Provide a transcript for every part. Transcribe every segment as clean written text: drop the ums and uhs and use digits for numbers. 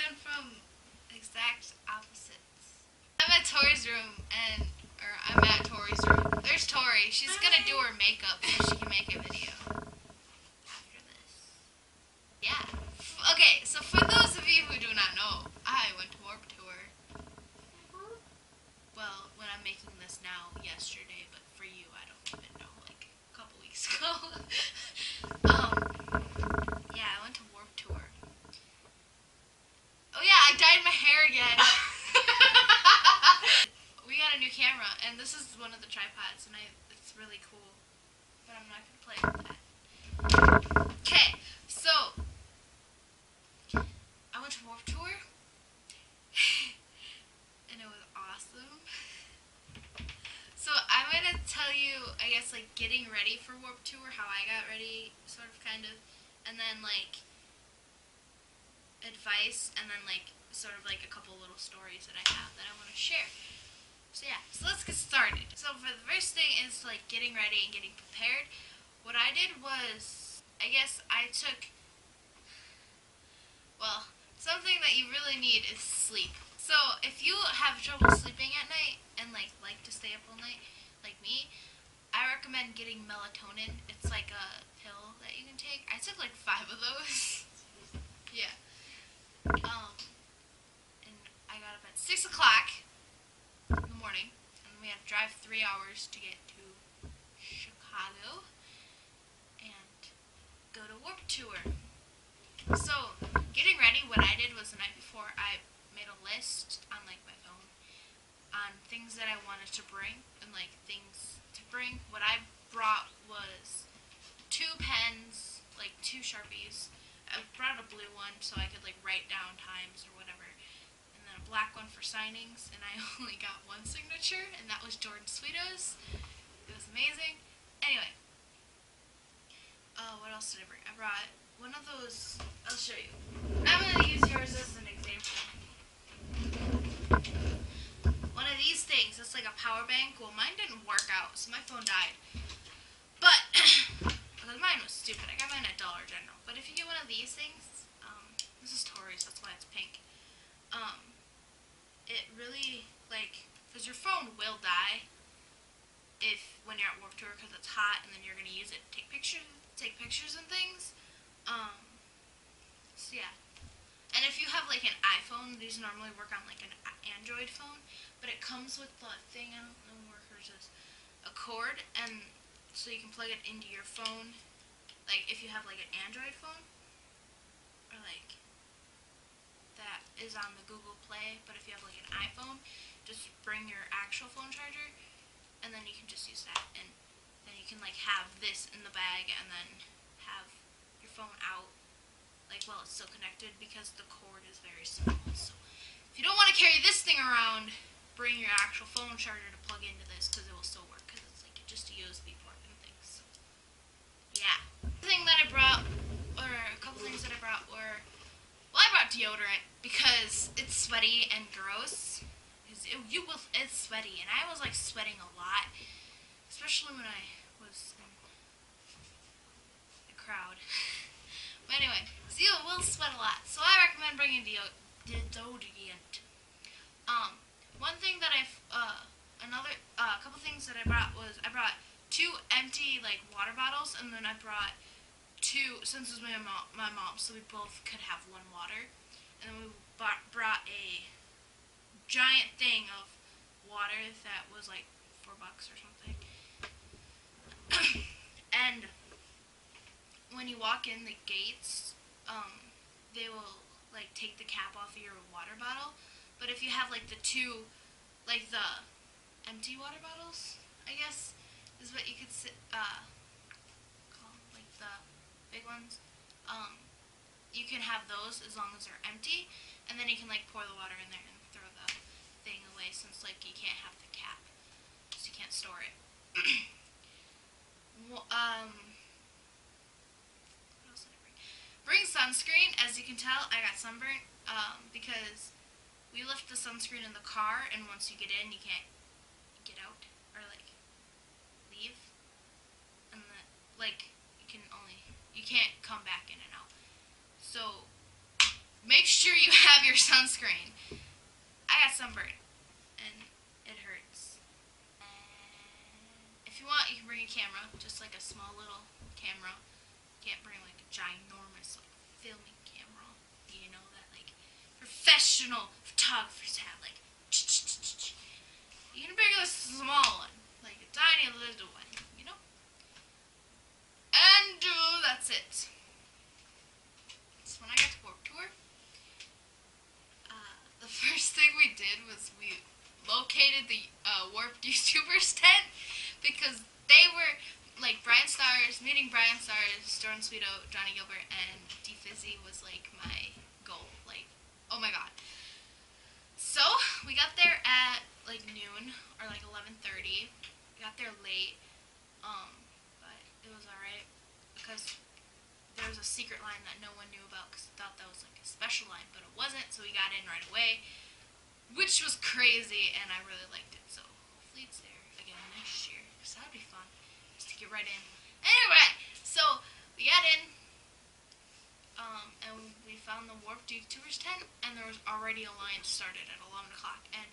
Kirsten from Exact Opposites. I'm at Tori's room, I'm at Tori's room. There's Tori. She's gonna do her makeup so she can make a video after this. Yeah. Okay, so for those of you who do not know, I went to Warp Tour. Well, when I'm making this now, yesterday, but for you, I don't even know, like a couple weeks ago. Yeah, I went to Warp Tour. Oh yeah, I dyed my hair again. We got a new camera, and this is one of the tripods, and it's really cool, but I'm not gonna play with that. Okay, so I went to Warp Tour, and it was awesome. So I'm gonna tell you, I guess, like getting ready for Warp Tour, how I got ready, sort of, kind of, and then like advice, and then like sort of like a couple little stories that I have that I want to share. So yeah, so let's get started. So for the first thing is like getting ready and getting prepared. What I did was, I guess I took, well, something that you really need is sleep. So if you have trouble sleeping at night and like to stay up all night, like me, I recommend getting melatonin. It's like a pill that you can take. I took like 5 of those. Yeah. And I got up at 6 o'clock in the morning, and we had to drive 3 hours to get to Chicago and go to Warp Tour. So, getting ready, what I did was the night before, I made a list on like my phone on things that I wanted to bring, and like things to bring. What I brought was 2 pens, like 2 Sharpies. I brought a blue one so I could like write down times or whatever, and then a black one for signings, and I only got 1 signature, and that was Jordan Sweeto's. It was amazing. Anyway, what else did I bring? I brought one of those, I'll show you. I'm going to use yours as an example. One of these things, it's like a power bank. Well, mine didn't work out, so my phone died. But, because mine was stupid, I got mine at Dollar General. But if you get one of these things, this is Tori's, that's why it's pink. It really, like, because your phone will die when you're at Warped Tour, because it's hot, and then you're going to use it to take pictures and things. So yeah. And if you have like an iPhone, these normally work on like an Android phone, but it comes with the thing, I don't know where hers is, a cord, and so you can plug it into your phone, like if you have like an Android phone, or like that is on the Google Play, but if you have like an iPhone, just bring your actual phone charger, and then you can just use that, and then you can like have this in the bag, and then have your phone out, like while it's still connected, because the cord is very small. So if you don't want to carry this thing around, bring your actual phone charger to plug into this, because it will still work, because it's like just a USB port and things. So yeah. The thing that I brought, or a couple things that I brought were, well, I brought deodorant because it's sweaty and gross. It's sweaty, and I was like sweating a lot, especially when I was in the crowd. But anyway, so you will sweat a lot, so I recommend bringing deodorant. One thing that a couple things that I brought was, I brought 2 empty like water bottles, and then I brought 2, since it was my mom, so we both could have 1 water, and then we brought a giant thing of water that was like $4 or something. And when you walk in the gates, they will like take the cap off of your water bottle. But if you have like the 2, like the empty water bottles, I guess is what you could call like the big ones. You can have those as long as they're empty, and then you can like pour the water in there and throw the thing away, since like you can't have the cap, so you can't store it. What else did I bring? Bring sunscreen. As you can tell, I got sunburnt because we left the sunscreen in the car, and once you get in, you can't get out or like leave, and like you can't come back in and out. So make sure you have your sunscreen. I got sunburned, and it hurts. If you want, you can bring a camera, just like a small little camera. You can't bring like a ginormous like filming camera. You know that like professional photographers have, like. You can bring a small one, like a tiny little one, you know. And that's it. So when I got to Warped Tour, the first thing we did was we located the Warped YouTubers tent, because they were like Brian Stars, meeting Brian Stars, Jordan Sweeto, Johnny Gilbert, and D Fizzy was like my goal. Like, oh my god. So we got there at like noon or like 11:30. We got there late, but it was alright because there was a secret line that no one knew about because they thought that was like a special line, but it wasn't. So we got in right away, which was crazy, and I really liked it. So hopefully it's there again next year, because that would be fun, just to get right in. Anyway, so we got in, and we found the Warped YouTubers tent, and there was already a line started at 11 o'clock, and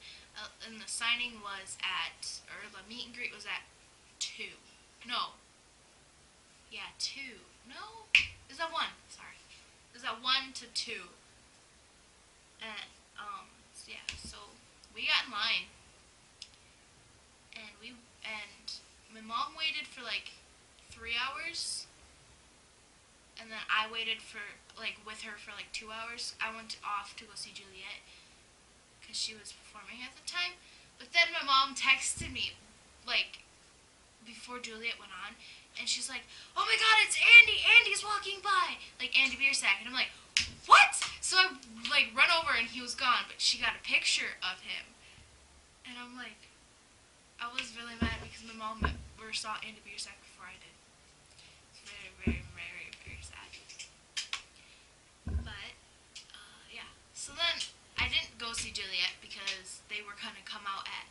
the signing was at, or the meet and greet was at 2. No. Yeah, 2. No? Is that 1? Sorry. Is that 1 to 2? And, yeah, so we got in line, and my mom waited for like 3 hours, and then I waited for, like, with her for like 2 hours. I went off to go see Juliet, because she was performing at the time, but then my mom texted me, like, before Juliet went on, and she's like, oh my god, it's Andy! Andy's walking by! Like, Andy Biersack. And I'm like, what? So I, like, run over, and he was gone, but she got a picture of him. And I'm like, I was really mad because my mom saw Andy Biersack before I did. It's very, very, very, very sad. But, yeah. So then, I didn't go see Juliet because they were going to come out at,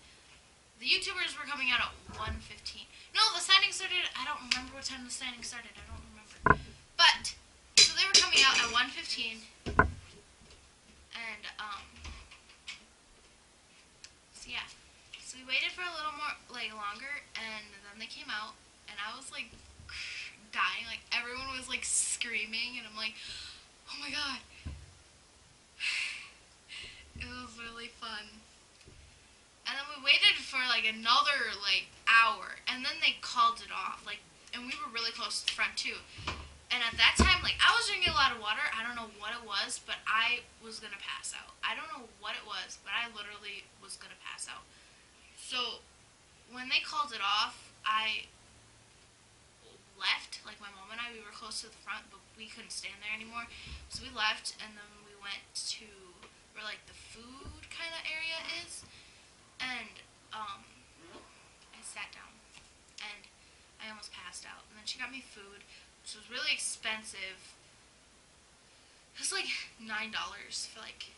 the YouTubers were coming out at 1:15. No, the signing started, I don't remember what time the signing started. I don't remember. But, so they were coming out at 1:15. And, so yeah. So we waited for a little more, like, longer, and then they came out, and I was, like, dying. Like, everyone was, like, screaming, and I'm like, oh my god. It was really fun. And then we waited for, like, another, like, hour, and then they called it off, like, and we were really close to the front, too. And at that time, like, I was drinking a lot of water. I don't know what it was, but I was gonna pass out. I don't know what it was, but I literally was gonna pass out. So, when they called it off, I left, like, my mom and I, we were close to the front, but we couldn't stand there anymore. So we left, and then we went to where, like, the food kind of area is. And, I sat down, and I almost passed out. And then she got me food, which was really expensive. It was like $9 for, like,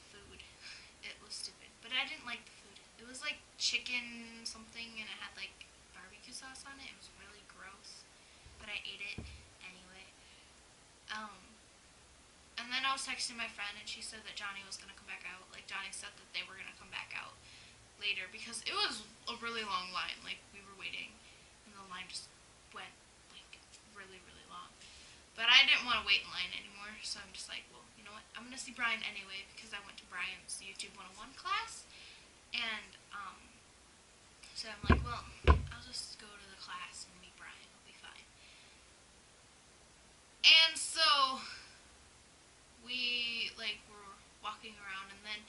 food. It was stupid, but I didn't like the food. It was like chicken something, and it had, like, barbecue sauce on it. It was really gross, but I ate it anyway. And then I was texting my friend, and she said that Johnny was going to come back out. Like, Johnny said that they were going to come back out later, because it was a really long line. Like, we were waiting, and the line just went, like, really, really long. But I didn't want to wait in line anymore, so I'm just like, well, you know what, I'm going to see Brian anyway, because I went to Brian's YouTube 101 class, and, so I'm like, well, I'll just go to the class and meet Brian, it'll be fine. And so, we, like, were walking around, and then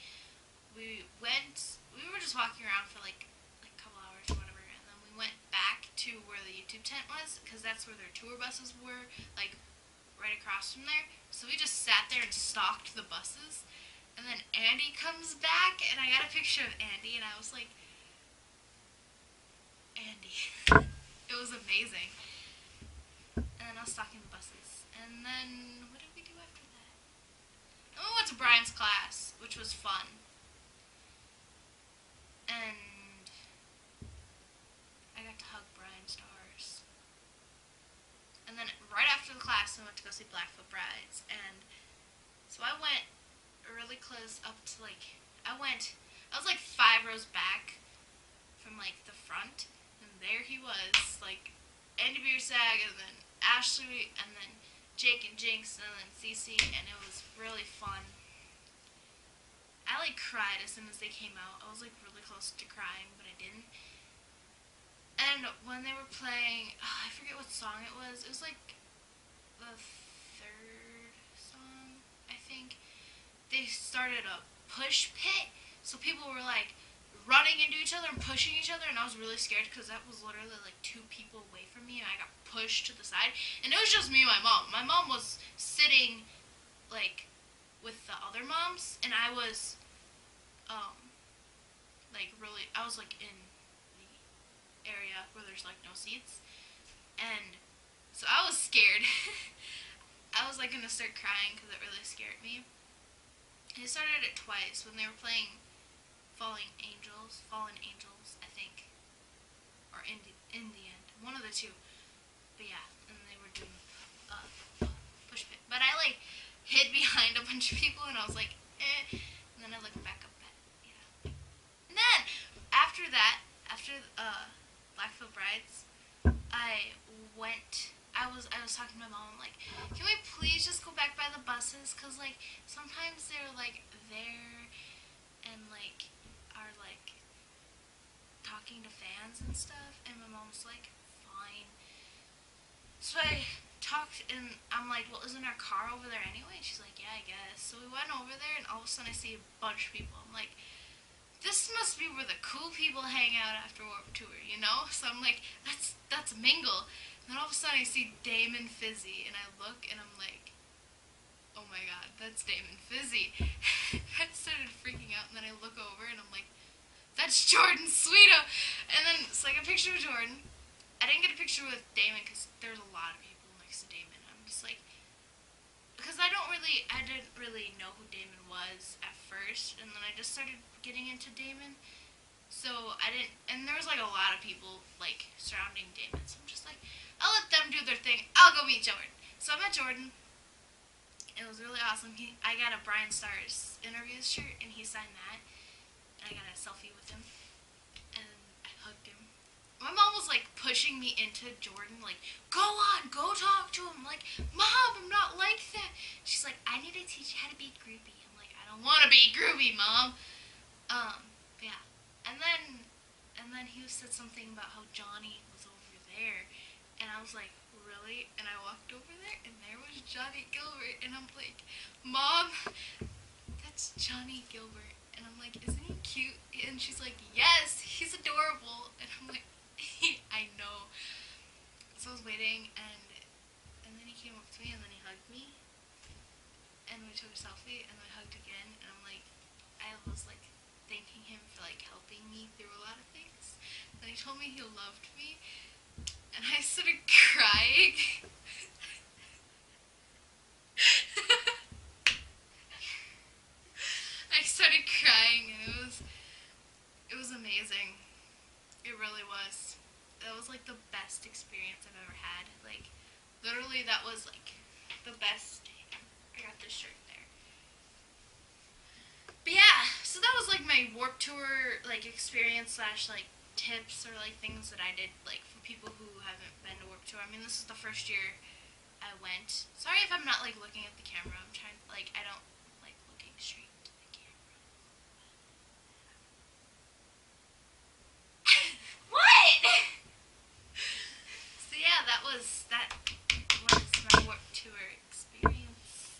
we were just walking around for like a couple hours or whatever, and then we went back to where the YouTube tent was, because that's where their tour buses were, like, right across from there. So we just sat there and stalked the buses, and then Andy comes back, and I got a picture of Andy, and I was like, Andy. It was amazing. And then I was stalking the buses, and then what did we do after that? Then we went to Brian's class, which was fun. And I got to hug Brian Stars. And then right after the class, I went to go see Blackfoot Brides. And so I went really close up to like, I was like 5 rows back from like the front, and there he was, like Andy Biersag, and then Ashley, and then Jake and Jinx, and then Cece, and it was really fun. I like cried as soon as they came out. I was like really close to crying, but I didn't. And when they were playing, I forget what song it was. It was like the third song, I think. They started a push pit, so people were like running into each other and pushing each other, and I was really scared because that was literally like 2 people away from me, and I got pushed to the side, and it was just me and my mom. My mom was sitting like with the other moms, and I was I was like in the area where there's like no seats, and so I was scared. I was like gonna start crying because it really scared me. They started it twice when they were playing Fallen Angels, I think, or in the end, one of the two. But yeah, and they were doing push pit. But I like hid behind a bunch of people, and I was like, eh. And then I looked back up at, yeah. And then after that, after Blackfield Brides, I was talking to my mom, like, can we please just go back by the buses? Cause like sometimes they're like there and like are like talking to fans and stuff, and my mom's like, fine. So I talked, and I'm like, well, isn't our car over there anyway? She's like, yeah, I guess. So we went over there, and all of a sudden I see a bunch of people. I'm like, this must be where the cool people hang out after Warped Tour, you know? So I'm like, that's a mingle. And then all of a sudden I see Damon Fizzy, and I look, and I'm like, oh my god, that's Damon Fizzy. I started freaking out, and then I look over, and I'm like, that's Jordan Sweeto. And then it's like a picture of Jordan. I didn't get a picture with Damon because there's a lot of people next to Damon. I'm just like, because I didn't really know who Damon was at first, and then I just started getting into Damon. So I didn't, and there was like a lot of people like surrounding Damon. So I'm just like, I'll let them do their thing. I'll go meet Jordan. So I met Jordan. It was really awesome. I got a Brian Stars interviews shirt, and he signed that. And I got a selfie with him, and I hugged him. My mom was like pushing me into Jordan, like, go on, go talk to him. I'm like, Mom, I'm not like that. She's like, I need to teach you how to be groupie. I'm like, I don't want to be groupie, Mom. Yeah. And then he said something about how Johnny was over there, and I was like, really? And I walked over there, and there was Johnny Gilbert, and I'm like, Mom, that's Johnny Gilbert. And I'm like, isn't he cute? And she's like, yes, he's adorable. And I'm like, I know. So I was waiting, and then he came up to me, and then he hugged me, and we took a selfie, and then I hugged again, and I'm like, I was like thanking him for like helping me through a lot of things. Then he told me he loved me, and I started crying. I started crying, and it was amazing. It really was. That was like the best experience I've ever had. Like, literally, that was like the best. I got this shirt there. But yeah, so that was like my Warped Tour like experience / like tips or like things that I did like for people who haven't been to Warped Tour. I mean, this is the first year I went. Sorry if I'm not like looking at the camera. I'm trying, like, I don't like looking straight to the camera. What? So yeah, that was my Warped Tour experience,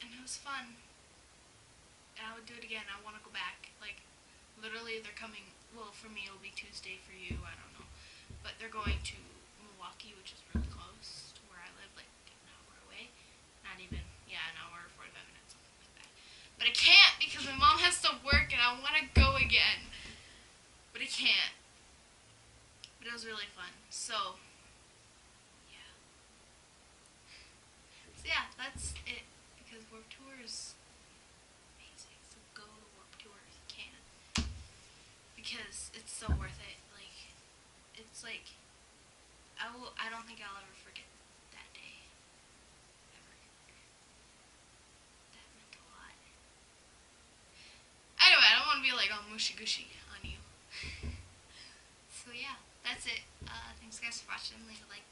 and it was fun. And I would do it again. I want to go back. Like, literally, they're coming. Well, for me, it'll be Tuesday. For you, I don't know. But they're going to Milwaukee, which is really close to where I live, like an hour away. Not even, yeah, an hour, 45 minutes, something like that. But I can't because my mom has to work, and I want to go again. But I can't. But it was really fun. So, yeah. So yeah, that's it. Because Warped Tour is amazing. So go to Warped Tour if you can. Because it's so worth it. Like, it's like, I don't think I'll ever forget that day. Ever. That be like all mushy gushy on you. So yeah, that's it. Thanks guys for watching. Leave a like.